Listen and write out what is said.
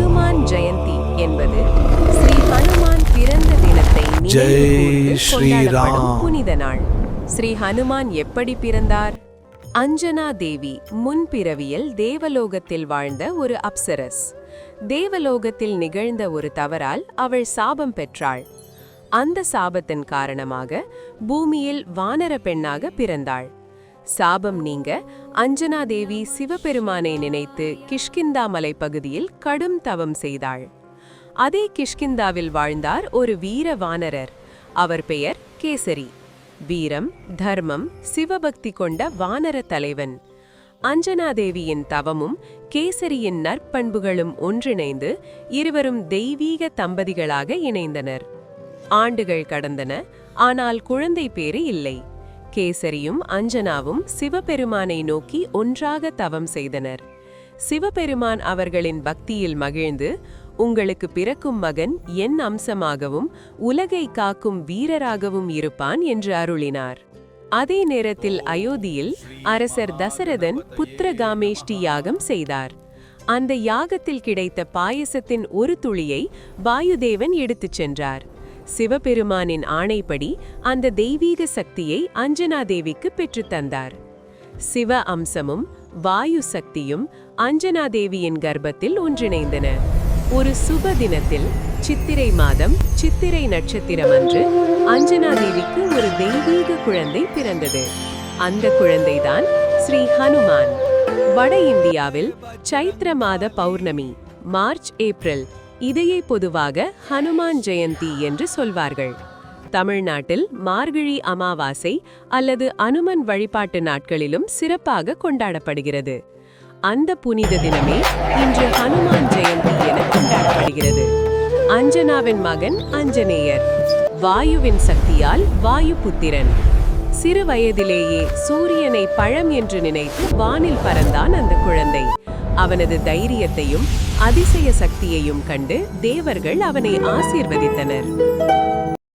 ஹனுமான் ஜெயந்தி என்பது ஸ்ரீ ஹனுமான் பிறந்த தினத்தை நினைவு கொண்டாடப்படும் புனித நாள். ஸ்ரீ ஹனுமான் எப்படி பிறந்தார்? அஞ்சனா தேவி முன்பிறவியில் தேவலோகத்தில் வாழ்ந்த ஒரு அப்சரஸ். தேவலோகத்தில் நிகழ்ந்த ஒரு தவறால் அவள் சாபம் பெற்றாள். அந்த சாபத்தின் காரணமாக பூமியில் வானர பெண்ணாக பிறந்தாள். சாபம் நீங்க அஞ்சனா தேவி சிவபெருமானை நினைத்து கிஷ்கிந்தா மலைப்பகுதியில் கடும் தவம் செய்தாள். அதே கிஷ்கிந்தாவில் வாழ்ந்தார் ஒரு வீர வானரர். அவர் பெயர் கேசரி. வீரம், தர்மம், சிவபக்தி கொண்ட வானர தலைவன். அஞ்சனாதேவியின் தவமும் கேசரியின் நற்பண்புகளும் ஒன்றிணைந்து இருவரும் தெய்வீக தம்பதிகளாக இணைந்தனர். ஆண்டுகள் கடந்தன, ஆனால் குழந்தை பேறு இல்லை. கேசரியும் அஞ்சனாவும் சிவபெருமானை நோக்கி ஒன்றாக தவம் செய்தனர். சிவபெருமான் அவர்களின் பக்தியில் மகிழ்ந்து, உங்களுக்கு பிறக்கும் மகன் என் அம்சமாகவும் உலகை காக்கும் வீரராகவும் இருப்பான் என்று அருளினார். அதே நேரத்தில் அயோத்தியில் அரசர் தசரதன் புத்திரகாமேஷ்டி யாகம் செய்தார். அந்த யாகத்தில் கிடைத்த பாயசத்தின் ஒரு துளியை வாயுதேவன் எடுத்துச் சென்றார். சிவபெருமானின் ஆணைப்படி அந்த தெய்வீக சக்தியை அஞ்சனாதேவிக்கு பெற்றுத்தந்தார். சிவ அம்சமும் வாயு சக்தியும் அஞ்சனாதேவியின் கர்ப்பத்தில் ஒன்றிணைந்தன. ஒரு சுப தினத்தில் சித்திரை மாதம் சித்திரை நட்சத்திரம் அன்று அஞ்சனாதேவிக்கு ஒரு தெய்வீக குழந்தை பிறந்தது. அந்த குழந்தைதான் ஸ்ரீ ஹனுமான். வட இந்தியாவில் சைத்ர மாத பௌர்ணமி, மார்ச் ஏப்ரல் இதையே பொதுவாக ஹனுமான் ஜெயந்தி என்று சொல்வார்கள். தமிழ்நாட்டில் மார்கழி அமாவாசை அல்லது அனுமன் வழிபாட்டு நாட்களிலும் சிறப்பாக கொண்டாடப்படுகிறது. அந்த புனித தினமே இன்று ஹனுமான் ஜெயந்தி என கொண்டாடப்படுகிறது. அஞ்சனாவின் மகன் அஞ்சனேயர், வாயுவின் சக்தியால் வாயு புத்திரன். சிறு வயதிலேயே சூரியனை பழம் என்று நினைத்து வானில் பறந்தான் அந்த குழந்தை. அவனது தைரியத்தையும் அதிசய சக்தியையும் கண்டு தேவர்கள் அவனை ஆசீர்வதித்தனர்.